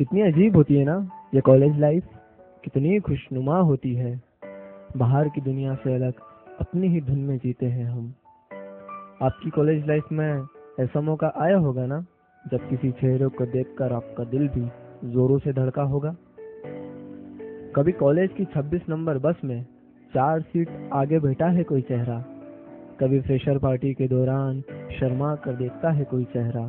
कितनी अजीब होती है ना ये कॉलेज लाइफ। कितनी खुशनुमा होती है। बाहर की दुनिया से अलग अपनी ही धुन में जीते हैं हम। आपकी कॉलेज लाइफ में ऐसा मौका आया होगा ना, जब किसी चेहरे को देखकर आपका दिल भी जोरों से धड़का होगा। कभी कॉलेज की 26 नंबर बस में 4 सीट आगे बैठा है कोई चेहरा। कभी फ्रेशर पार्टी के दौरान शर्मा कर देखता है कोई चेहरा।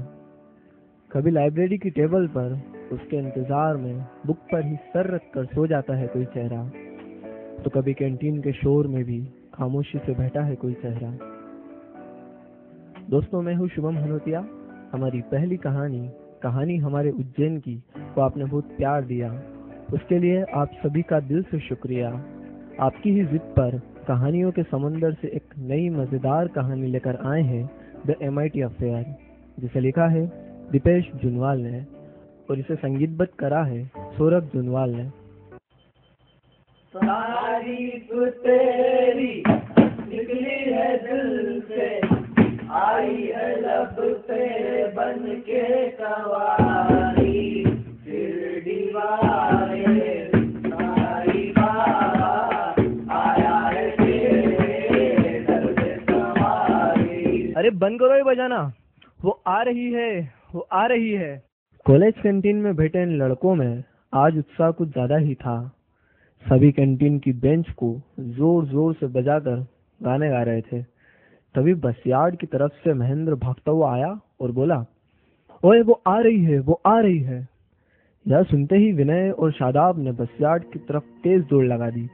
कभी लाइब्रेरी की टेबल पर उसके इंतजार में बुक पर ही सर रख कर सो जाता है कोई चेहरा। तो कभी कैंटीन के शोर में भी खामोशी से बैठा है कोई चेहरा। दोस्तों, मैं हूँ शुभम हनोतिया। हमारी पहली कहानी हमारे उज्जैन की को आपने बहुत प्यार दिया, उसके लिए आप सभी का दिल से शुक्रिया। आपकी ही जिद पर कहानियों के समंदर से एक नई मजेदार कहानी लेकर आए हैं, द MIT अफेयर, जिसे लिखा है दीपेश जुनवाल ने और इसे संगीतबद्ध करा है सौरभ जुनवाल ने। तारीफ तेरी निकली है दिल से, आई है लब पे बन के कवारी, फिर दीवारे तारीफा आया है तेरे दर्द सवारी। अरे बंद करो ये बजाना, वो आ रही है, वो आ रही है। कॉलेज कैंटीन में बैठे इन लड़कों में आज उत्साह कुछ ज्यादा ही था। सभी कैंटीन की बेंच को जोर जोर से बजाकर गाने गा रहे थे। तभी बस यार्ड की तरफ से महेंद्र भागता हुआ आया और बोला, ओए वो आ रही है, वो आ रही है। यह सुनते ही विनय और शादाब ने बस यार्ड की तरफ तेज दौड़ लगा दी।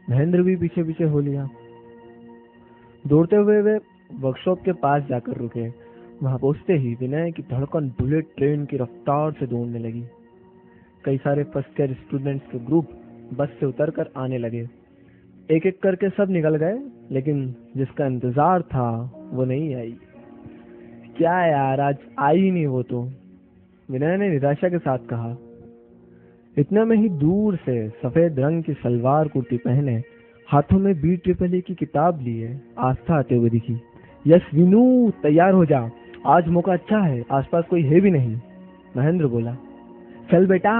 महेंद्र भी पीछे पीछे हो लिया। दौड़ते हुए वे वर्कशॉप के पास जाकर रुके। वहां पहुंचते ही विनय की धड़कन बुलेट ट्रेन की रफ्तार से दौड़ने लगी। कई सारे फर्स्ट ईयर स्टूडेंट्स के ग्रुप बस से उतरकर आने लगे। एक एक करके सब निकल गए, लेकिन जिसका इंतजार था वो नहीं आई। क्या यार, आज आई ही नहीं वो तो, विनय ने निराशा के साथ कहा। इतने में ही दूर से सफेद रंग की सलवार कुर्ती पहने, हाथों में BEE की किताब लिए आस्था आते हुए दिखी। यस विनू, तैयार हो जा, आज मौका अच्छा है, आसपास कोई है भी नहीं, महेंद्र बोला। चल बेटा,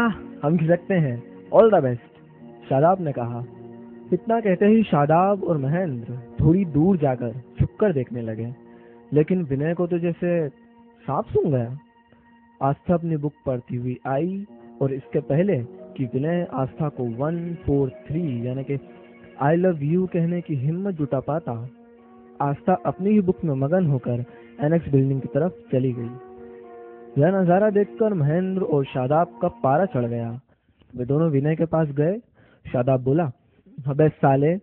हम खिसकते हैं, ऑल द बेस्ट, शादाब ने कहा। इतना कहते ही शादाब और महेंद्र थोड़ी दूर जाकर छुपकर देखने लगे, लेकिन विनय को तो जैसे सांप सूंघ गया। आस्था अपनी बुक पढ़ती हुई आई और इसके पहले कि विनय आस्था को 143 यानी कि आई लव यू कहने की हिम्मत जुटा पाता, आस्था अपनी ही बुक में मगन होकर एनेक्स बिल्डिंग की तरफ चली गई। यह नजारा देखकर महेंद्र और शादाब का पारा चढ़ गया। वे दोनों विनय के पास गए। शादाब बोला, अबे साले,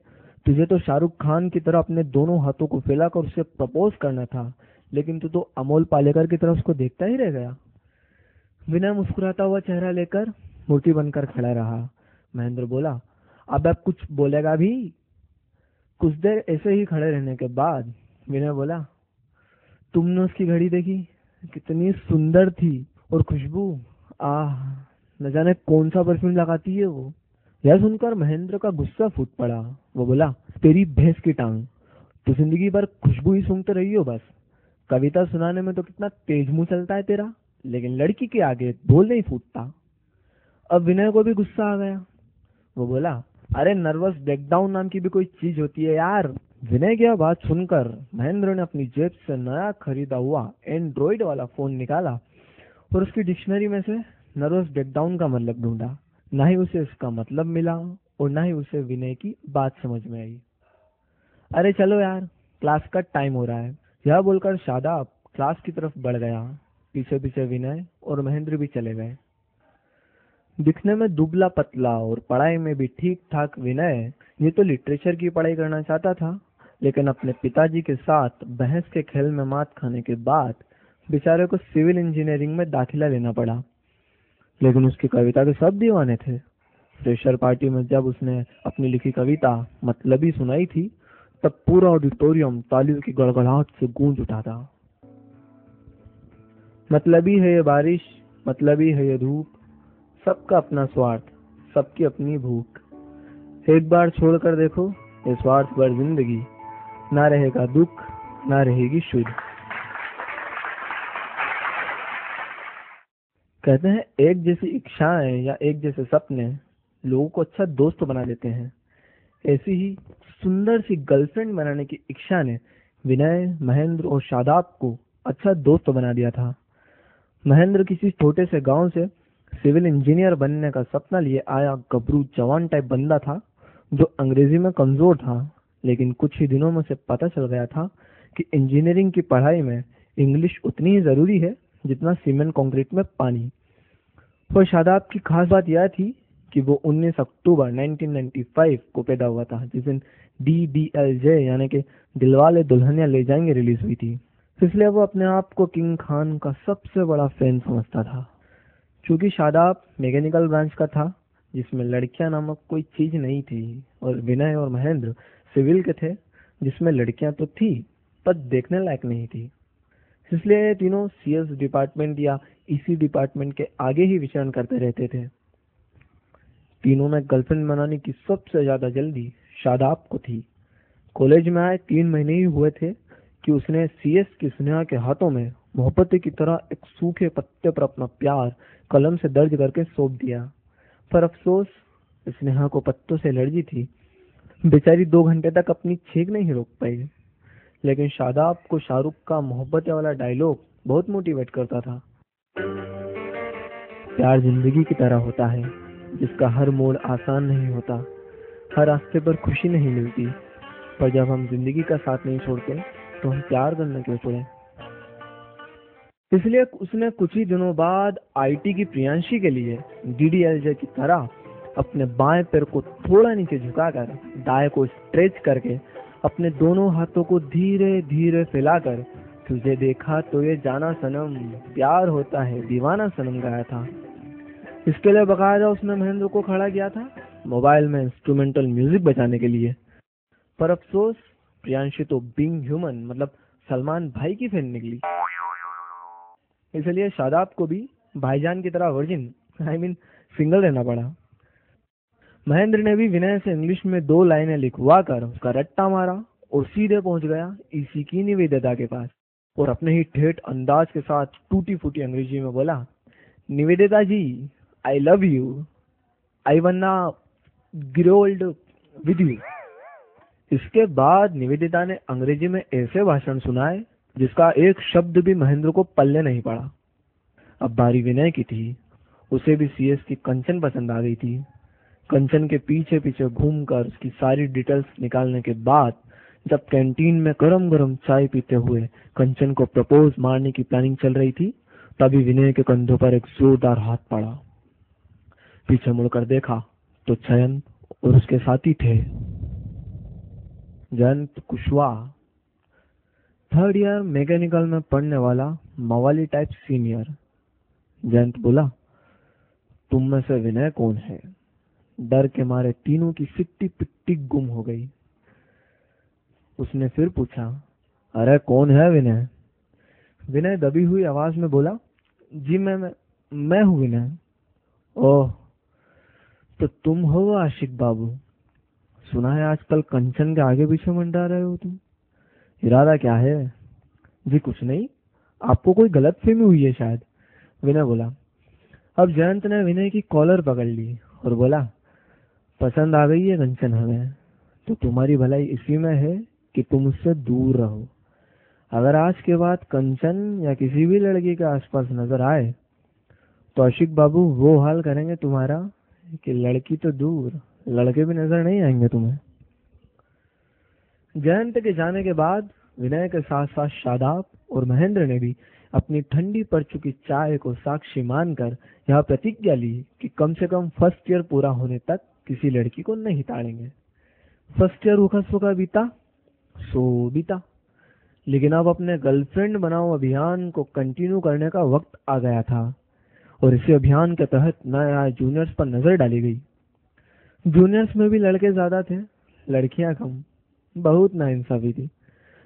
तुझे तो शाहरुख खान की तरह अपने दोनों हाथों को फैलाकर उसे प्रपोज करना था, लेकिन तू तो अमोल पालेकर की तरफ उसको देखता ही रह गया। विनय मुस्कुराता हुआ चेहरा लेकर मूर्ति बनकर खड़ा रहा। महेंद्र बोला, अब कुछ बोलेगा भी? कुछ देर ऐसे ही खड़े रहने के बाद विनय बोला, तुमने उसकी घड़ी देखी? कितनी सुंदर थी, और खुशबू, आह, न जाने कौन सा परफ्यूम लगाती है वो। यह सुनकर महेंद्र का गुस्सा फूट पड़ा। वो बोला, तेरी भैंस की टांग, तो जिंदगी भर खुशबू ही सूंघते रही हो बस। कविता सुनाने में तो कितना तेज मुंह चलता है तेरा, लेकिन लड़की के आगे बोल नहीं फूटता। अब विनय को भी गुस्सा आ गया। वो बोला, अरे नर्वस ब्रेकडाउन नाम की भी कोई चीज होती है यार। विनय की यह बात सुनकर महेंद्र ने अपनी जेब से नया खरीदा हुआ एंड्रॉइड वाला फोन निकाला और उसकी डिक्शनरी में से नर्वस ब्रेकडाउन का मतलब ढूंढा। ना ही उसे इसका मतलब मिला और ना ही उसे विनय की बात समझ में आई। अरे चलो यार, क्लास का टाइम हो रहा है, यह बोलकर शादाब क्लास की तरफ बढ़ गया। पीछे पीछे विनय और महेंद्र भी चले गए। दिखने में दुबला पतला और पढ़ाई में भी ठीक ठाक विनय ये तो लिटरेचर की पढ़ाई करना चाहता था, लेकिन अपने पिताजी के साथ बहस के खेल में मात खाने के बाद बेचारे को सिविल इंजीनियरिंग में दाखिला लेना पड़ा। लेकिन उसकी कविता के सब दीवाने थे। फ्रेशर पार्टी में जब उसने अपनी लिखी कविता मतलबी सुनाई थी, तब पूरा ऑडिटोरियम तालियों की गड़गड़ाहट से गूंज उठा था। मतलबी है ये बारिश, मतलबी है ये धूप, सबका अपना स्वार्थ, सबकी अपनी भूख। एक बार छोड़कर देखो ये स्वार्थ भर जिंदगी, ना रहेगा दुख, ना रहेगी शुद्ध। कहते हैं एक जैसी इच्छाएं या एक जैसे सपने लोगों को अच्छा दोस्त बना देते हैं। ऐसी ही सुंदर सी गर्लफ्रेंड बनाने की इच्छा ने विनय, महेंद्र और शादाब को अच्छा दोस्त बना दिया था। महेंद्र किसी छोटे से गांव से सिविल इंजीनियर बनने का सपना लिए आया गबरू जवान टाइप बंदा था, जो अंग्रेजी में कमजोर था, लेकिन कुछ ही दिनों में से पता चल गया था कि इंजीनियरिंग की पढ़ाई में इंग्लिश उतनी ही जरूरी है जितना सीमेंट कंक्रीट में पानी। पर शादाब की खास बात यह थी कि वो 19 अक्टूबर 1995 को पैदा हुआ था, जिस दिन DDLJ यानी कि दिलवाले दुल्हनिया ले जाएंगे रिलीज हुई थी। इसलिए वो अपने आप को किंग खान का सबसे बड़ा फैन समझता था। चूंकि शादाब मैकेनिकल ब्रांच का था, जिसमें लड़कियां नामक कोई चीज नहीं थी, और विनय और महेंद्र सिविल के थे, जिसमें लड़कियां तो थी पर देखने लायक नहीं थी। इसलिए तीनों CS डिपार्टमेंट या EC डिपार्टमेंट के आगे ही विचरण करते रहते थे। तीनों में गर्लफ्रेंड बनाने की सबसे ज्यादा जल्दी शादाब को थी। कॉलेज में आए 3 महीने ही हुए थे कि उसने CS की स्नेहा के हाथों में मोहब्बत की तरह एक सूखे पत्ते पर अपना प्यार कलम से दर्ज करके सौंप दिया। पर अफसोस, स्नेहा को पत्तों से एलर्जी थी। बेचारी 2 घंटे तक अपनी छींक नहीं रोक पाई। लेकिन शादाब को शाहरुख का मोहब्बत वाला डायलॉग बहुत मोटिवेट करता था। प्यार जिंदगी की तरह होता है, जिसका हर मोड़ आसान नहीं होता, हर रास्ते पर खुशी नहीं मिलती, पर जब हम जिंदगी का साथ नहीं छोड़ते तो हम प्यार करने क्यों छोड़े। इसलिए उसने कुछ ही दिनों बाद IT की प्रियांशी के लिए DDLJ की तरह अपने बाएं पैर को थोड़ा नीचे झुकाकर दाएं को स्ट्रेच करके अपने दोनों हाथों को धीरे धीरे फैलाकर तुझे देखा तो ये जाना सनम, प्यार होता है दीवाना सनम गाया था। इसके लिए बकायदा उसने महेंद्र को खड़ा किया था मोबाइल में इंस्ट्रूमेंटल म्यूजिक बजाने के लिए। पर अफसोस, प्रियांशी तो बीइंग ह्यूमन मतलब सलमान भाई की फैन निकली। इसलिए शादाब को भी भाईजान की तरह वर्जिन सिंगल रहना पड़ा। महेंद्र ने भी विनय से इंग्लिश में 2 लाइनें लिखवा कर उसका रट्टा मारा और सीधे पहुंच गया EC की निवेदिता के पास, और अपने ही ठेठ अंदाज के साथ टूटी फूटी अंग्रेजी में बोला, Nivedita ji, I love you, I wanna grow old with you. इसके बाद निवेदिता ने अंग्रेजी में ऐसे भाषण सुनाए जिसका एक शब्द भी महेंद्र को पल्ले नहीं पड़ा। अब बारी विनय की थी। उसे भी CS की कंचन पसंद आ गई थी। कंचन के पीछे पीछे घूमकर उसकी सारी डिटेल्स निकालने के बाद जब कैंटीन में गरम गरम चाय पीते हुए कंचन को प्रपोज मारने की प्लानिंग चल रही थी, तभी विनय के कंधों पर एक जोरदार हाथ पड़ा। पीछे मुड़कर देखा तो जयंत और उसके साथी थे। Jayant Kushwaha, 3rd year mechanical में पढ़ने वाला मवाली टाइप सीनियर। जयंत बोला, तुम में से विनय कौन है? डर के मारे तीनों की सिट्टी पिट्टी गुम हो गई। उसने फिर पूछा, अरे कौन है विनय? विनय दबी हुई आवाज में बोला, जी मैं हूँ विनय। ओह, तो तुम हो आशिक बाबू। सुना है आजकल कंचन के आगे पीछे मंडरा रहे हो तुम, इरादा क्या है? जी कुछ नहीं, आपको कोई गलत फहमी हुई है शायद, विनय बोला। अब जयंत ने विनय की कॉलर पकड़ ली और बोला, पसंद आ गई है कंचन हमें, तो तुम्हारी भलाई इसी में है कि तुम उससे दूर रहो। अगर आज के बाद कंचन या किसी भी लड़की के आसपास नजर आए तो आशिक बाबू वो हाल करेंगे तुम्हारा कि लड़की तो दूर, लड़के भी नजर नहीं आएंगे तुम्हें। जयंत के जाने के बाद विनय के साथ साथ शादाब और महेंद्र ने भी अपनी ठंडी पड़ चुकी चाय को साक्षी मानकर यह प्रतिज्ञा ली कि कम से कम 1st ईयर पूरा होने तक किसी लड़की को नहीं ताड़ेंगे। 1st ईयर रूखा सूखा बीता सो बीता, लेकिन अब अपने गर्लफ्रेंड बनाओ अभियान को कंटिन्यू करने का वक्त आ गया था, और इसी अभियान के तहत नए आए जूनियर्स पर नजर डाली गई। जूनियर्स में भी लड़के ज्यादा थे, लड़कियां कम। बहुत नाइंसाफी थी।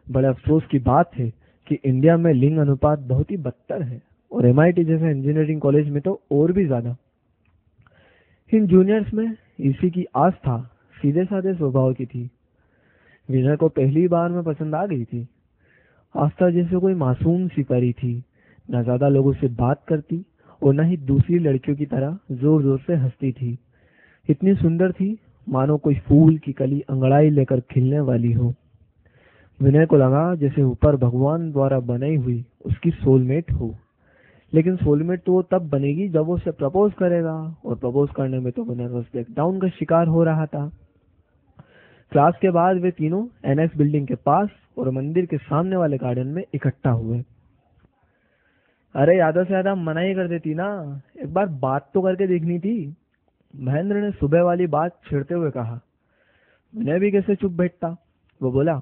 बड़े अफसोस की बात है कि इंडिया में लिंग अनुपात बहुत ही बदतर है, और MIT जैसे इंजीनियरिंग कॉलेज में तो और भी ज्यादा। इन जूनियर्स में इसी की आस्था सीधे साधे स्वभाव की थी। विनय को पहली बार में पसंद आ गई थी। आस्था जैसे कोई मासूम सी परी थी, न ज्यादा लोगों से बात करती और न ही दूसरी लड़कियों की तरह जोर जोर से हंसती थी। इतनी सुंदर थी मानो कोई फूल की कली अंगड़ाई लेकर खिलने वाली हो। विनय को लगा जैसे ऊपर भगवान द्वारा बनाई हुई उसकी सोलमेट हो। लेकिन सोलमेट तो वो तब बनेगी जब वो उसे प्रपोज करेगा, और प्रपोज करने में तो वो नर्वस ब्रेकडाउन का शिकार हो रहा था। क्लास के बाद वे तीनों एनएक्स बिल्डिंग के पास और मंदिर के सामने वाले गार्डन में इकट्ठा हुए। अरे ज्यादा से ज्यादा मना ही कर देती ना, एक बार बात तो करके देखनी थी, महेंद्र ने सुबह वाली बात छेड़ते हुए कहा। विनय भी कैसे चुप बैठता। वो बोला,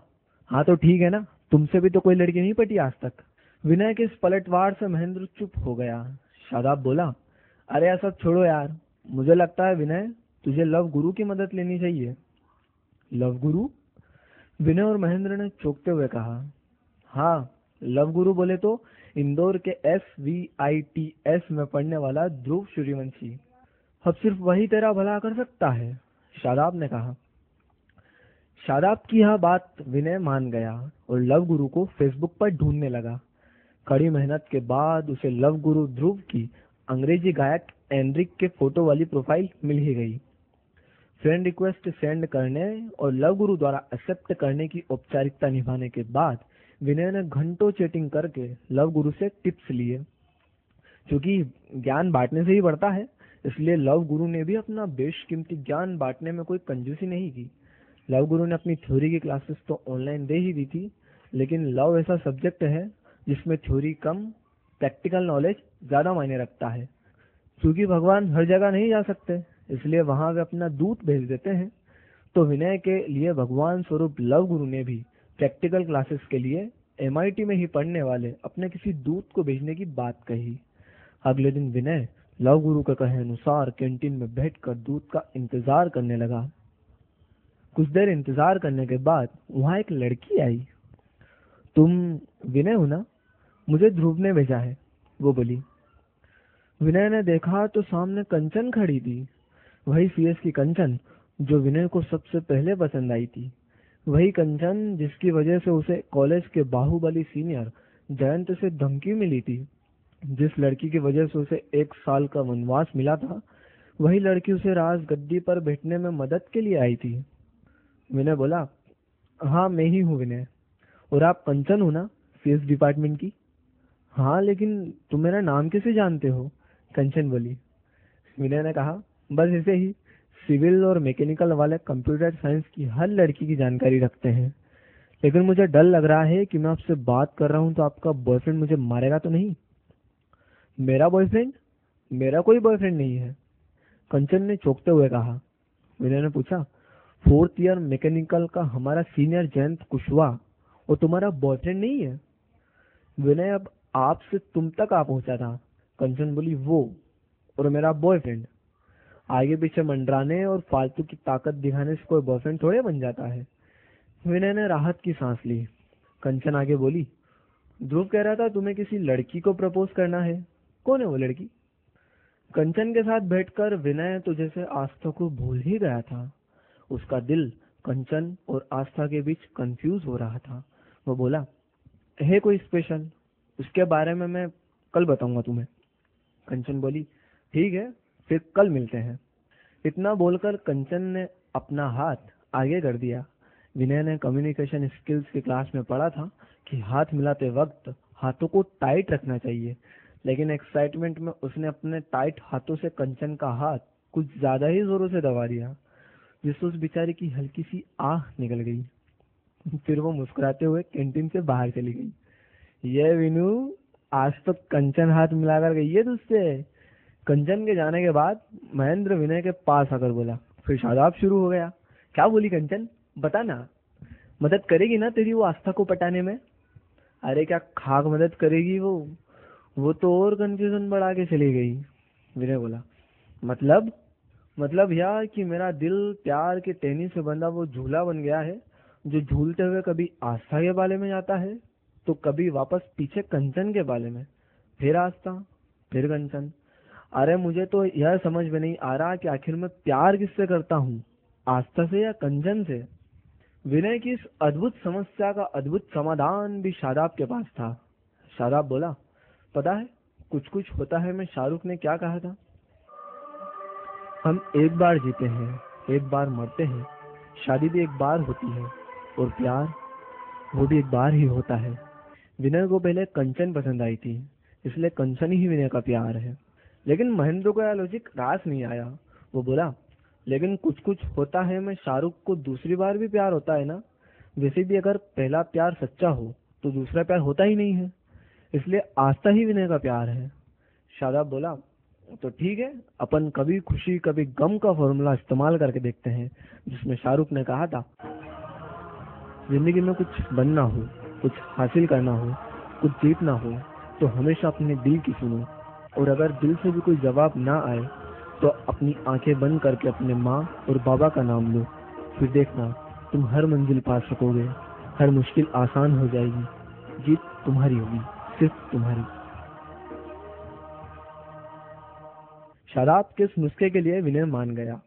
हाँ तो ठीक है ना, तुमसे भी तो कोई लड़की नहीं पटी आज तक। विनय के इस पलटवार से महेंद्र चुप हो गया। शादाब बोला, अरे यार सब छोड़ो यार, मुझे लगता है विनय तुझे लव गुरु की मदद लेनी चाहिए। लव गुरु? विनय और महेंद्र ने चौंकते हुए कहा। हाँ, लव गुरु बोले तो इंदौर के SVITS में पढ़ने वाला ध्रुव सूर्यवंशी। अब सिर्फ वही तेरा भला कर सकता है, शादाब ने कहा। शादाब की यह बात विनय मान गया और लव गुरु को फेसबुक पर ढूंढने लगा। कड़ी मेहनत के बाद उसे लव गुरु ध्रुव की अंग्रेजी गायक एनरिक के फोटो वाली प्रोफाइल मिल ही गई। फ्रेंड रिक्वेस्ट सेंड करने और लव गुरु द्वारा एक्सेप्ट करने की औपचारिकता निभाने के बाद विनय ने घंटों चैटिंग करके लव गुरु से टिप्स लिए। क्योंकि ज्ञान बांटने से ही बढ़ता है, इसलिए लव गुरु ने भी अपना बेशकीमती ज्ञान बांटने में कोई कंजूसी नहीं की। लव गुरु ने अपनी थ्योरी की क्लासेस तो ऑनलाइन दे ही दी थी, लेकिन लव ऐसा सब्जेक्ट है जिसमें थ्योरी कम, प्रैक्टिकल नॉलेज ज्यादा मायने रखता है। क्योंकि भगवान हर जगह नहीं जा सकते, इसलिए वहां वे अपना दूत भेज देते हैं। तो विनय के लिए भगवान स्वरूप लव गुरु ने भी प्रैक्टिकल क्लासेस के लिए MIT में ही पढ़ने वाले अपने किसी दूत को भेजने की बात कही। अगले दिन विनय लव गुरु के कहे अनुसार कैंटीन में बैठकर दूत का इंतजार करने लगा। कुछ देर इंतजार करने के बाद वहां एक लड़की आई। तुम विनय हो ना? मुझे ध्रुव ने भेजा है, वो बोली। विनय ने देखा तो सामने कंचन खड़ी थी। वही CS की कंचन जो विनय को सबसे पहले पसंद आई थी। वही कंचन जिसकी वजह से उसे कॉलेज के बाहुबली सीनियर जयंत से धमकी मिली थी। जिस लड़की की वजह से उसे 1 साल का वनवास मिला था, वही लड़की उसे राज गद्दी पर बैठने में मदद के लिए आई थी। विनय बोला, हाँ मैं ही हूँ विनय। और आप कंचन हो ना, CS डिपार्टमेंट की? हाँ, लेकिन तुम मेरा नाम कैसे जानते हो? कंचन बोली। विनय ने कहा, बस ऐसे ही, सिविल और मैकेनिकल वाले कंप्यूटर साइंस की हर लड़की की जानकारी रखते हैं। लेकिन मुझे डर लग रहा है कि मैं आपसे बात कर रहा हूँ तो आपका बॉयफ्रेंड मुझे मारेगा तो नहीं? मेरा बॉयफ्रेंड? मेरा कोई बॉयफ्रेंड नहीं है, कंचन ने चौंकते हुए कहा। विनय ने पूछा, 4th ईयर मैकेनिकल का हमारा सीनियर जयंत कुशवाहा और तुम्हारा बॉयफ्रेंड नहीं है? विनय अब आपसे तुम तक आ पहुंचा था। कंचन बोली, वो और मेरा बॉयफ्रेंड। आगे पीछे मंडराने और फालतू की ताकत दिखाने से कोई बॉयफ्रेंड थोड़े बन जाता है। विनय ने राहत की सांस ली। कंचन आगे बोली, ध्रुव कह रहा था तुम्हें किसी लड़की को प्रपोज करना है, कौन है वो लड़की? कंचन के साथ बैठकर विनय तो जैसे आस्था को भूल ही गया था। उसका दिल कंचन और आस्था के बीच कंफ्यूज हो रहा था। वो बोला, है कोई स्पेशल, उसके बारे में मैं कल बताऊंगा तुम्हें। कंचन बोली, ठीक है, फिर कल मिलते हैं। इतना बोलकर कंचन ने अपना हाथ आगे कर दिया। विनय ने कम्युनिकेशन स्किल्स की क्लास में पढ़ा था कि हाथ मिलाते वक्त हाथों को टाइट रखना चाहिए, लेकिन एक्साइटमेंट में उसने अपने टाइट हाथों से कंचन का हाथ कुछ ज्यादा ही जोरों से दबा दिया, जिससे उस बेचारी की हल्की सी आह निकल गई। फिर वो मुस्कुराते हुए कैंटीन से बाहर चली गई। ये विनू, आज तो कंचन हाथ मिलाकर गई है तुझसे। कंचन के जाने के बाद महेंद्र विनय के पास आकर बोला। फिर शादाब शुरू हो गया। क्या बोली कंचन, बता ना, मदद करेगी ना तेरी वो आस्था को पटाने में? अरे क्या खाक मदद करेगी वो तो और कंफ्यूजन बढ़ा के चली गई। विनय बोला, मतलब यह कि मेरा दिल प्यार के टहनी से बंधा वो झूला बन गया है, जो झूलते हुए कभी आस्था के बाले में जाता है तो कभी वापस पीछे कंचन के बाले में, फिर आस्था, फिर कंचन। अरे मुझे तो यह समझ में नहीं आ रहा कि आखिर मैं प्यार किससे करता हूँ, आस्था से या कंचन से? विनय की इस अद्भुत समस्या का अद्भुत समाधान भी शादाब के पास था। शादाब बोला, पता है कुछ कुछ होता है में शाहरुख ने क्या कहा था? हम एक बार जीते हैं, एक बार मरते हैं, शादी भी एक बार होती है और प्यार वो भी एक बार ही होता है। विनय को पहले कंचन पसंद आई थी, इसलिए कंचन ही विनय का प्यार है। लेकिन महेंद्र को यह लॉजिक रास नहीं आया। वो बोला, लेकिन कुछ कुछ होता है में शाहरुख को दूसरी बार भी प्यार होता है ना। वैसे भी अगर पहला प्यार सच्चा हो तो दूसरा प्यार होता ही नहीं है, इसलिए आस्था ही विनय का प्यार है। शादाब बोला, तो ठीक है, अपन कभी खुशी कभी गम का फॉर्मूला इस्तेमाल करके देखते हैं, जिसमें शाहरुख ने कहा था, जिंदगी में कुछ बनना हो, कुछ हासिल करना हो, कुछ जीतना हो तो हमेशा अपने दिल की सुनो, और अगर दिल से भी कोई जवाब ना आए तो अपनी आंखें बंद करके अपने माँ और बाबा का नाम लो। फिर देखना तुम हर मंजिल पा सकोगे, हर मुश्किल आसान हो जाएगी, जीत तुम्हारी होगी, सिर्फ तुम्हारी। शादाब के इस नुस्खे के लिए विनय मान गया।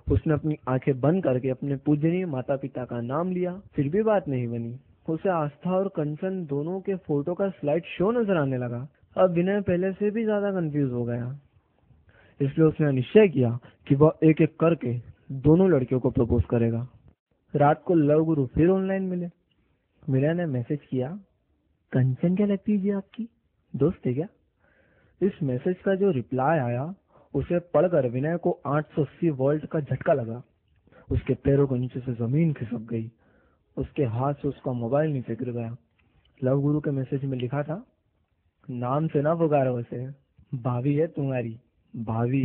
उसने अपनी आंखें बंद करके अपने पूजनीय माता पिता का नाम लिया। फिर भी बात नहीं बनी। उसे आस्था और कंचन दोनों के फोटो का स्लाइड शो नजर आने लगा। अब विनय पहले से भी ज्यादा कंफ्यूज हो गया, इसलिए उसने निश्चय किया कि वह एक एक करके दोनों लड़कियों को प्रपोज करेगा। रात को लव गुरु फिर ऑनलाइन मिले। विनय ने मैसेज किया, कंचन क्या लगती है जी आपकी, दोस्त है क्या? इस मैसेज का जो रिप्लाई आया उसे पढ़कर विनय को 880 वोल्ट का झटका लगा। उसके पैरों के नीचे से जमीन खिसक गई। उसके हाथ से उसका मोबाइल नीचे गिर गया। लव गुरु के मैसेज में लिखा था, नाम से ना पुकारो उसे, भाभी है तुम्हारी, भाभी।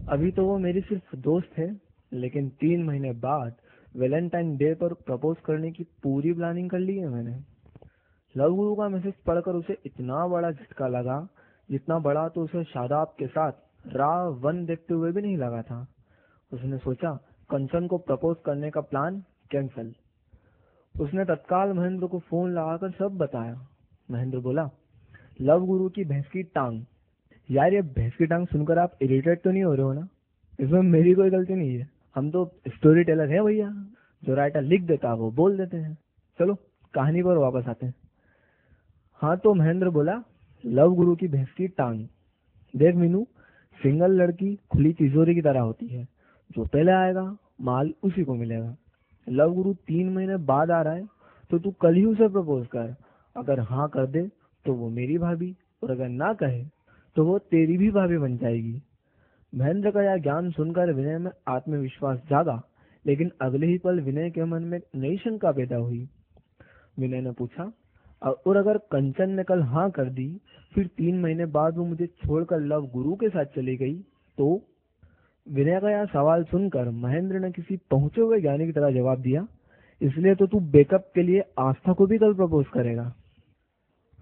अभी तो वो मेरी सिर्फ दोस्त है, लेकिन 3 महीने बाद वैलेंटाइन डे पर प्रपोज करने की पूरी प्लानिंग कर ली है मैंने। लव गुरु का मैसेज पढ़कर उसे इतना बड़ा झटका लगा, जितना बड़ा तो उसे शादाब के साथ Ra-1 देखते हुए भी नहीं लगा था। उसने सोचा, कंचन को प्रपोज करने का प्लान कैंसिल। उसने तत्काल महेंद्र को फोन लगाकर सब बताया। महेंद्र बोला, लव गुरु की भैंस की टांग। यार, ये भैंस की टांग सुनकर आप इरिटेट तो नहीं हो रहे हो ना? इसमें मेरी कोई गलती नहीं है, हम तो स्टोरी टेलर है भैया, जो राइटर लिख देता वो बोल देते हैं। चलो कहानी पर वापस आते हैं। हाँ, तो महेंद्र बोला, लव गुरु की भैंस की टांग। देख मीनू, सिंगल लड़की खुली तिजोरी की तरह होती है, जो पहले आएगा माल उसी को मिलेगा। लव गुरु 3 महीने बाद आ रहा है तो तू कल ही उसे प्रपोज कर। अगर हाँ कर दे तो वो मेरी भाभी, और अगर ना कहे तो वो तेरी भी भाभी बन जाएगी। महेंद्र का यह ज्ञान सुनकर विनय में आत्मविश्वास जागा, लेकिन अगले ही पल विनय के मन में नई शंका पैदा हुई। विनय ने पूछा, और अगर कंचन ने कल हाँ कर दी, फिर 3 महीने बाद वो मुझे छोड़कर लव गुरु के साथ चली गई तो? विनय का यह सवाल सुनकर महेंद्र ने किसी पहुंचे हुए ज्ञानी की तरह जवाब दिया, इसलिए तो तू बैकअप के लिए आस्था को भी कल प्रपोज करेगा।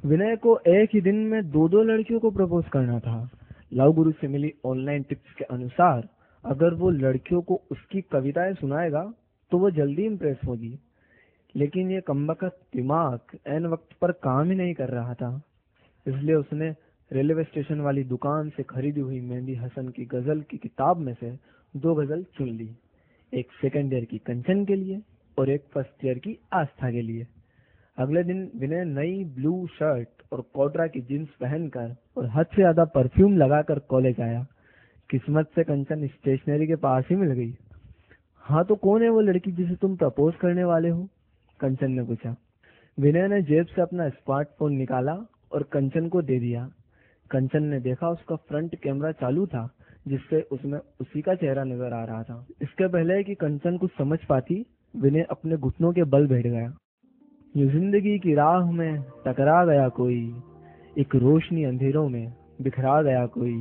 विनय को एक ही दिन में 2 लड़कियों को प्रपोज करना था। लव गुरु से मिली ऑनलाइन टिप्स के अनुसार अगर वो लड़कियों को उसकी कविताएं सुनाएगा तो वो जल्दी इंप्रेस होगी, लेकिन ये कमबख्त दिमाग ऐन वक्त पर काम ही नहीं कर रहा था। इसलिए उसने रेलवे स्टेशन वाली दुकान से खरीदी हुई मेहंदी हसन की गजल की किताब में से 2 गजल चुन ली, एक सेकेंड ईयर की कंचन के लिए और एक फर्स्ट ईयर की आस्था के लिए। अगले दिन विनय नई ब्लू शर्ट और कोटरा की जींस पहनकर और हद से ज्यादा परफ्यूम लगाकर कॉलेज आया। किस्मत से कंचन स्टेशनरी के पास ही मिल गई। हाँ, तो कौन है वो लड़की जिसे तुम प्रपोज करने वाले हो? कंचन ने पूछा। विनय ने जेब से अपना स्मार्टफोन निकाला और कंचन को दे दिया। कंचन ने देखा उसका फ्रंट कैमरा चालू था, जिससे उसमें उसी का चेहरा नजर आ रहा था। इसके पहले कि कंचन कुछ समझ पाती, विनय अपने घुटनों के बल बैठ गया। यूं जिंदगी की राह में टकरा गया कोई, एक रोशनी अंधेरों में बिखरा गया कोई।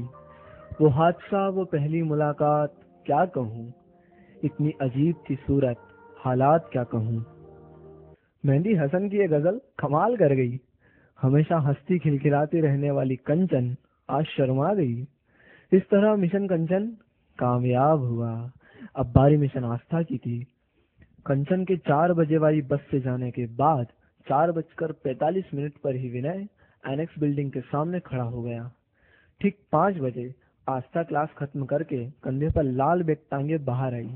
वो हादसा, वो पहली मुलाकात, क्या कहूँ, इतनी अजीब थी सूरत, हालात क्या कहूँ। मेहंदी हसन की ये गजल कमाल कर गई। हमेशा हंसती खिलखिलाती रहने वाली कंचन आज शर्मा गई। इस तरह मिशन कंचन कामयाब हुआ। अब बारी मिशन आस्था की थी। कंचन के 4 बजे वाली बस से जाने के बाद 4:45 पर ही विनय एनेक्स बिल्डिंग के सामने खड़ा हो गया। ठीक 5 बजे आस्था क्लास खत्म करके कंधे पर लाल बैग टांगे बाहर आई।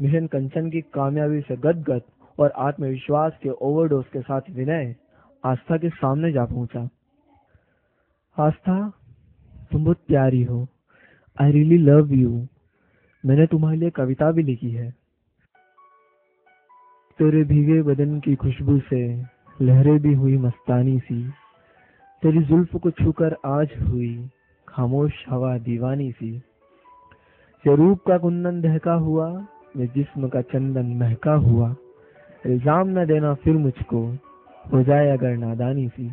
मिशन कंचन की कामयाबी से गदगद और आत्मविश्वास के ओवरडोज के साथ विनय आस्था के सामने जा पहुंचा। आस्था, तुम बहुत प्यारी हो। I really love you. मैंने तुम्हारे लिए कविता भी लिखी है। तेरे भीगे बदन की खुशबू से लहरें भी हुई मस्तानी सी। तेरी जुल्फ को छूकर आज हुई खामोश हवा दीवानी सी। ये रूप का कुंदन दहका हुआ, ये जिस्म का चंदन महका हुआ। इल्जाम न देना फिर मुझको, हो जाए अगर नादानी सी।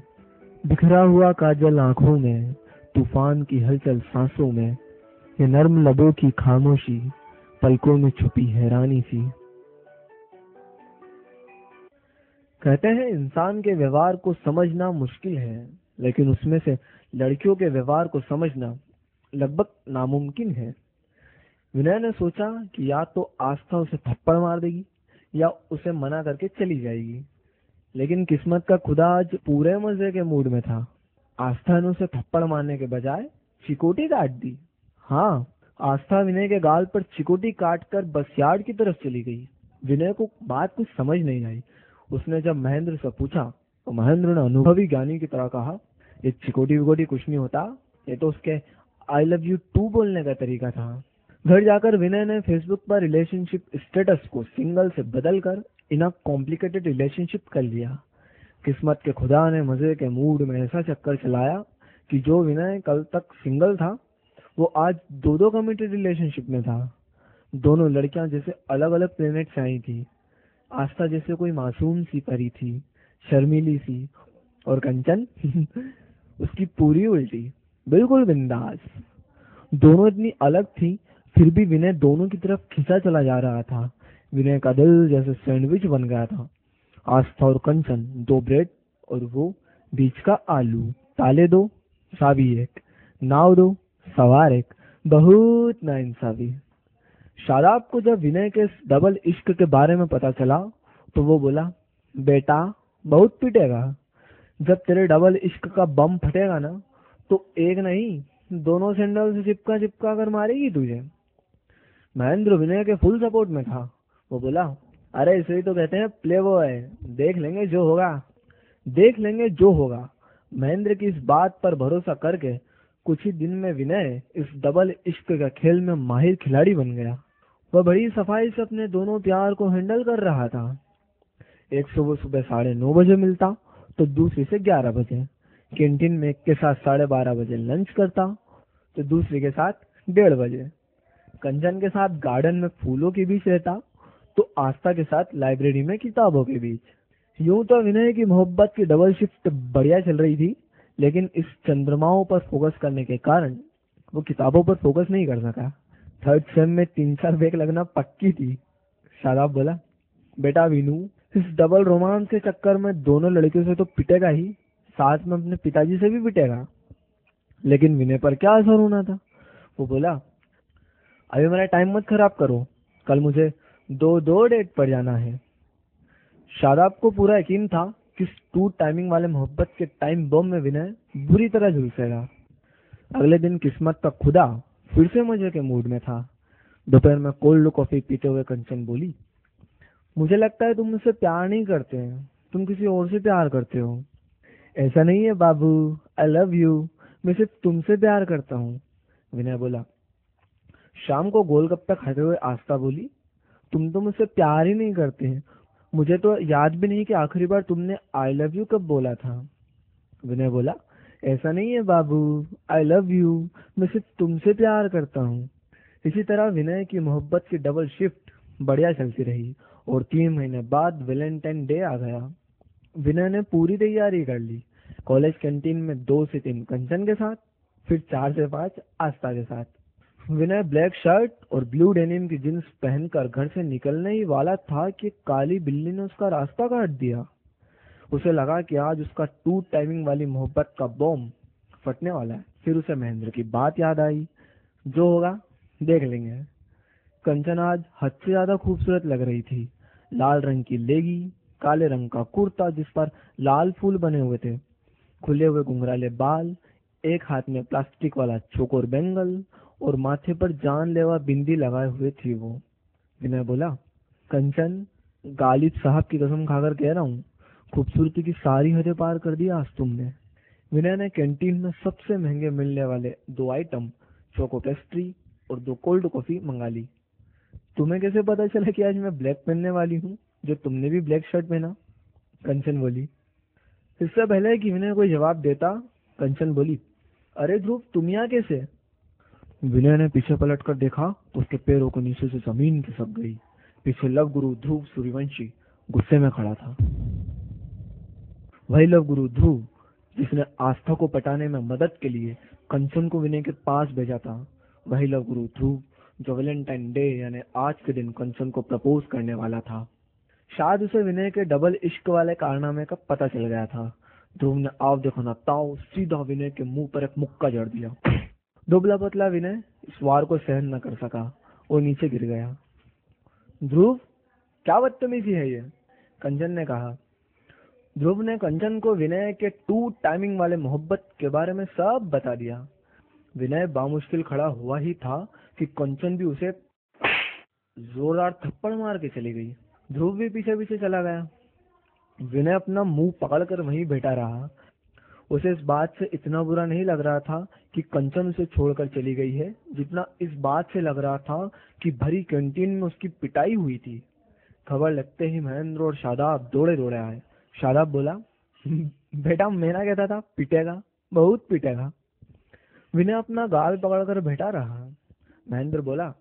बिखरा हुआ काजल आंखों में, तूफान की हलचल सांसों में। ये नर्म लबों की खामोशी, पलकों में छुपी हैरानी सी। कहते हैं इंसान के व्यवहार को समझना मुश्किल है, लेकिन उसमें से लड़कियों के व्यवहार को समझना लगभग नामुमकिन है। विनय ने सोचा कि या तो आस्था उसे थप्पड़ मार देगी या उसे मना करके चली जाएगी, लेकिन किस्मत का खुदा आज पूरे मजे के मूड में था। आस्था ने उसे थप्पड़ मारने के बजाय चिकोटी काट दी। हाँ, आस्था विनय के गाल पर चिकोटी काटकर बसयार्ड की तरफ चली गई। विनय को बात कुछ समझ नहीं आई। उसने जब महेंद्र से पूछा तो महेंद्र ने अनुभवी ज्ञानी की तरह कहा, ये चिकोटी विकोटी कुछ नहीं होता, ये तो उसके आई लव यू टू बोलने का तरीका था। घर जाकर विनय ने फेसबुक पर रिलेशनशिप स्टेटस को सिंगल से बदलकर इन अ कॉम्प्लिकेटेड रिलेशनशिप कर लिया। किस्मत के खुदा ने मजे के मूड में ऐसा चक्कर चलाया कि जो विनय कल तक सिंगल था वो आज दो दो कमिटेड रिलेशनशिप में था। दोनों लड़कियां जैसे अलग अलग प्लेनेट से आई थी। आस्था जैसे कोई मासूम सी परी थी, शर्मीली सी, और कंचन उसकी पूरी उल्टी, बिल्कुल बिंदास। दोनों इतनी अलग थी, फिर भी विनय दोनों की तरफ खिंचा चला जा रहा था। विनय का दिल जैसे सैंडविच बन गया था। आस्था और कंचन दो ब्रेड और वो बीच का आलू। ताले दो, चाबी एक। नाव दो, सवार एक। बहुत नाइंसाफी। शादाब को जब विनय के इस डबल इश्क के बारे में पता चला तो वो बोला, बेटा बहुत पिटेगा। जब तेरे डबल इश्क का बम फटेगा ना तो एक नहीं दोनों सैंडल से चिपका चिपका कर मारेगी तुझे। महेंद्र विनय के फुल सपोर्ट में था। वो बोला, अरे इसे ही तो कहते हैं प्ले बॉय, देख लेंगे जो होगा, देख लेंगे जो होगा। महेंद्र की इस बात पर भरोसा करके कुछ ही दिन में विनय इस डबल इश्क का खेल में माहिर खिलाड़ी बन गया। वह बड़ी सफाई से अपने दोनों प्यार को हैंडल कर रहा था। एक सुबह सुबह 9:30 मिलता तो दूसरी से 11 बजे। कैंटीन में एक के साथ 12:30 लंच करता तो दूसरी के साथ 1:30 बजे। कंचन के साथ गार्डन में फूलों के बीच रहता तो आस्था के साथ लाइब्रेरी में किताबों के बीच। यूं तो विनय की मोहब्बत की डबल शिफ्ट बढ़िया चल रही थी, लेकिन इस चंद्रमाओं पर फोकस करने के कारण वो किताबों पर फोकस नहीं कर सका। थर्ड सेम में 3-4 ब्रेक लगना पक्की थी। शादाब बोला, बेटा विनू, इस डबल रोमांस के चक्कर में दोनों लड़कियों से तो पिटेगा ही, साथ में अपने पिताजी से भी पिटेगा। लेकिन विनय पर क्या असर होना था। वो बोला, अभी मेरा टाइम मत खराब करो, कल मुझे 2 डेट पर जाना है। शादाब को पूरा यकीन था कि टू टाइमिंग वाले मोहब्बत के टाइम बम में विनय बुरी तरह झुलसेगा। अगले दिन किस्मत का खुदा फिर से मजे के मूड में था। दोपहर में कोल्ड कॉफी पीते हुए कंचन बोली, मुझे लगता है तुम मुझसे प्यार नहीं करते हैं, तुम किसी और से प्यार करते हो। ऐसा नहीं है बाबू, आई लव यू, मैं सिर्फ तुमसे प्यार करता हूँ। विनय बोला। शाम को गोलगप्पे खाते हुए आस्था बोली, तुम तो मुझसे प्यार ही नहीं करते हैं, मुझे तो याद भी नहीं कि आखिरी बार तुमने आई लव यू कब बोला था। विनय बोला, ऐसा नहीं है बाबू, आई लव यू, मैं सिर्फ तुमसे प्यार करता हूँ। इसी तरह विनय की मोहब्बत की डबल शिफ्ट बढ़िया चलती रही और 3 महीने बाद वैलेंटाइन डे आ गया। विनय ने पूरी तैयारी कर ली। कॉलेज कैंटीन में 2 से 3 कंचन के साथ, फिर 4 से 5 आस्था के साथ। विनय ब्लैक शर्ट और ब्लू डेनिम की जींस पहनकर घर से निकलने ही वाला था कि काली बिल्ली ने उसका रास्ता काट दिया। उसे लगा कि आज उसका टू टाइमिंग वाली मोहब्बत का बॉम्ब फटने वाला है। फिर उसे महेंद्र की बात याद आई, जो होगा देख लेंगे। कंचन आज हद से ज्यादा खूबसूरत लग रही थी। लाल रंग की लेगी, काले रंग का कुर्ता जिस पर लाल फूल बने हुए थे, खुले हुए घुंघराले बाल, एक हाथ में प्लास्टिक वाला चोकोर बैंगल और माथे पर जानलेवा बिंदी लगाए हुए थी वो। विनय बोला, कंचन, गालिब साहब की कसम खाकर कह रहा हूँ, खूबसूरती की सारी हदें पार कर दी आज तुमने। विनय ने कैंटीन में सबसे महंगे मिलने वाले 2 आइटम, चोको पेस्ट्री और 2 कोल्ड कॉफी मंगा ली। तुम्हें कैसे पता चला कि आज मैं ब्लैक पहनने वाली हूँ, जो तुमने भी ब्लैक शर्ट पहना? कंचन बोली। इससे पहले कि विनय कोई जवाब देता, कंचन बोली, अरे ध्रुव, तुम यहाँ कैसे? विनय ने पीछे पलट कर देखा तो उसके पैरों को नीचे से जमीन खिसक गई। पीछे लव गुरु ध्रुव सूर्यवंशी गुस्से में खड़ा था। वही लव गुरु ध्रुव जिसने आस्था को पटाने में मदद के लिए कंचन को विनय के पास भेजा था। वही लव गुरु ध्रुव जो वैलेंटाइन डे यानी आज के दिन कंचन को प्रपोज करने वाला था। शायद उसे विनय के डबल इश्क वाले कारनामे का पता चल गया था। ध्रुव ने आओ देखो ना ताओ सीधा विनय के मुंह पर एक मुक्का जड़ दिया। दुबला पतला विनय इस वार को सहन न कर सका और नीचे गिर गया। ध्रुव, क्या बदतमीजी है ये? कंचन ने कहा। ध्रुव ने कंचन को विनय के 2 टाइमिंग वाले मोहब्बत के बारे में सब बता दिया। विनय बामुश्किल खड़ा हुआ ही था कि कंचन भी उसे जोरदार थप्पड़ मार के चली गई। ध्रुव भी पीछे पीछे चला गया। विनय अपना मुंह पकड़कर वहीं बैठा रहा। उसे इस बात से इतना बुरा नहीं लग रहा था कि कंचन उसे छोड़कर चली गई है, जितना इस बात से लग रहा था कि भरी कैंटीन में उसकी पिटाई हुई थी। खबर लगते ही महेंद्र और शादाब दौड़े दौड़े आए। शादाब बोला, बेटा मैं ना कहता था पिटेगा, बहुत पिटेगा। विनय अपना गाल पकड़कर बैठा रहा। महेंद्र बोला,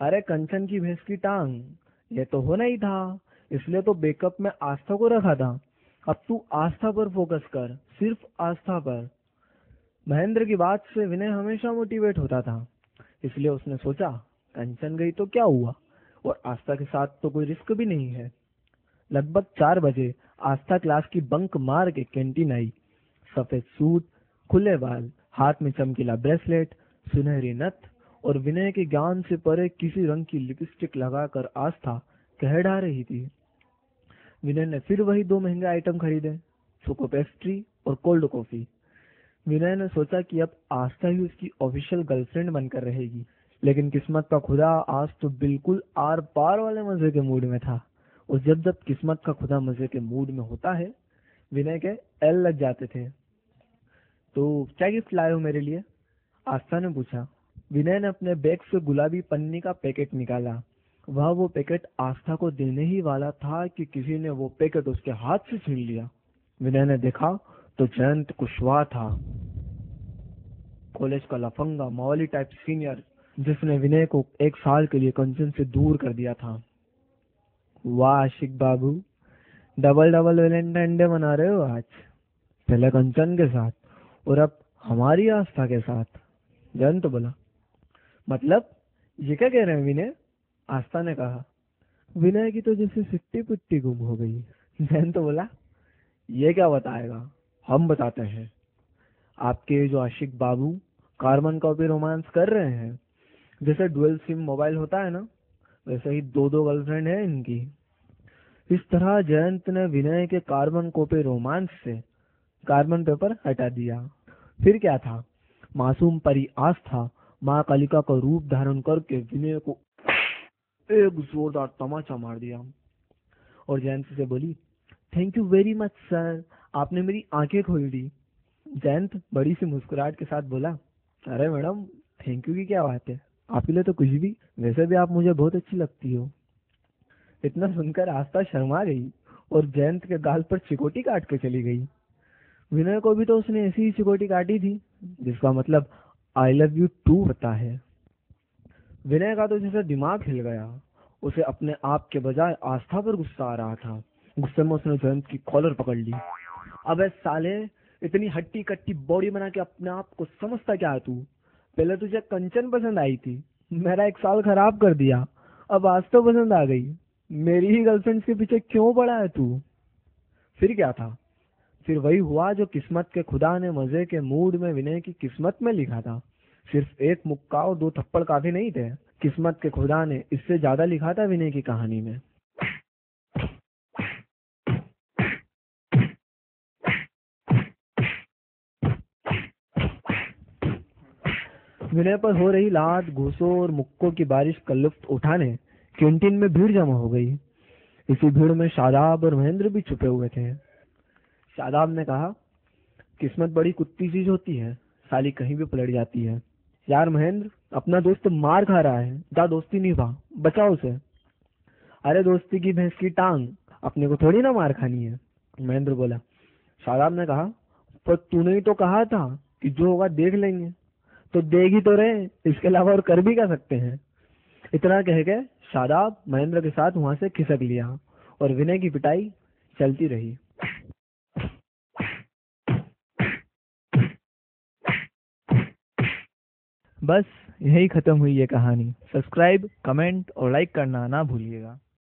अरे कंचन की भैंस की टांग, ये तो होना ही था, इसलिए तो बैकअप में आस्था को रखा था। अब तू आस्था पर फोकस कर, सिर्फ आस्था पर। महेंद्र की बात से विनय हमेशा मोटिवेट होता था, इसलिए उसने सोचा कंचन गई तो क्या हुआ, और आस्था के साथ तो कोई रिस्क भी नहीं है। लगभग 4 बजे आस्था क्लास की बंक मार के कैंटीन आई। सफेद सूट, खुले बाल, हाथ में चमकीला ब्रेसलेट, सुनहरी नथ और विनय के ज्ञान से परे किसी रंग की लिपस्टिक लगाकर आस्था कह ढा रही थी। विनय ने फिर वही 2 महंगे आइटम खरीदे, चोको पेस्ट्री और कोल्ड कॉफी। विनय ने सोचा कि अब आस्था ही उसकी ऑफिशियल गर्लफ्रेंड बनकर रहेगी, लेकिन किस्मत का खुदा आज तो बिल्कुल आर पार वाले मजे के मूड में था। और जब जब किस्मत का खुदा मजे के मूड में होता है, विनय के एल लग जाते थे। तो क्या गिफ्ट लाए हो मेरे लिए? आस्था ने पूछा। विनय ने अपने बैग से गुलाबी पन्नी का पैकेट निकाला। वह वो पैकेट आस्था को देने ही वाला था कि किसी ने वो पैकेट उसके हाथ से छीन लिया। विनय ने देखा तो जयंत कुशवाहा था, कॉलेज का लफंगा मौली टाइप सीनियर, जिसने विनय को 1 साल के लिए कंचन से दूर कर दिया था। वाह आशिक बाबू, डबल डबल वैलेंटाइन डे मना रहे हो आज, पहले कंचन के साथ और अब हमारी आस्था के साथ। जयंत बोला। मतलब ये क्या कह रहे हैं विनय? आस्था ने कहा। विनय की तो जैसे सिट्टी पिट्टी गुम हो गई। जयंत बोला, ये क्या बताएगा, हम बताते हैं। आपके जो आशिक बाबू कार्बन कॉपी रोमांस कर रहे हैं, जैसे डुअल सिम मोबाइल होता है ना, वैसे ही 2 गर्लफ्रेंड है इनकी। इस तरह जयंत ने विनय के कार्बन कॉपी रोमांस से कार्बन पेपर हटा दिया। फिर क्या था, मासूम परी आस्था माँ कालिका का रूप धारण करके विनय को एक जोरदार तमाचा मार दिया और जयंत से बोली, thank you very much sir, आपने मेरी आंखें खोल दी। जयंत बड़ी सी मुस्कुराहट के साथ बोला, अरे मैडम थैंक यू की क्या बात है, आपके लिए तो कुछ भी, वैसे भी आप मुझे बहुत अच्छी लगती हो। इतना सुनकर आस्था शर्मा गई और जयंत के गाल पर चिकोटी काट के चली गई। विनय को भी तो उसने ऐसी ही चिकोटी काटी थी, जिसका मतलब आई लव यू टू होता है। विनय का तो जैसे दिमाग हिल गया, उसे अपने आप के बजाय आस्था पर गुस्सा आ रहा था। गुस्से में उसने जयंत की कॉलर पकड़ ली। अबे साले, इतनी हट्टी कट्टी बॉडी बना के अपने आप को समझता क्या है तू? पहले तुझे कंचन पसंद आई थी, मेरा 1 साल खराब कर दिया, अब आस्था पसंद आ गई, मेरी ही गर्लफ्रेंड के पीछे क्यों पड़ा है तू? फिर क्या था? फिर वही हुआ जो किस्मत के खुदा ने मजे के मूड में विनय की किस्मत में लिखा था। सिर्फ 1 मुक्का और 2 थप्पड़ काफी नहीं थे, किस्मत के खुदा ने इससे ज्यादा लिखा था विनय की कहानी में। विनय पर हो रही लात, घूसों और मुक्कों की बारिश का लुत्फ उठाने कैंटीन में भीड़ जमा हो गई। इसी भीड़ में शादाब और महेंद्र भी छुपे हुए थे। शादाब ने कहा, किस्मत बड़ी कुत्ती चीज होती है, साली कहीं भी पलट जाती है। यार महेंद्र, अपना दोस्त मार खा रहा है, जा दोस्ती निभा, बचाओ उसे। अरे दोस्ती की भैंस की टांग, अपने को थोड़ी ना मार खानी है। महेंद्र बोला। शादाब ने कहा, पर तूने ही तो कहा था कि जो होगा देख लेंगे। तो देख ही तो रहे, इसके अलावा और कर भी क्या सकते हैं। इतना कह के शादाब महेंद्र के साथ वहां से खिसक लिया और विनय की पिटाई चलती रही। बस यही खत्म हुई ये कहानी। सब्सक्राइब, कमेंट और लाइक करना ना भूलिएगा।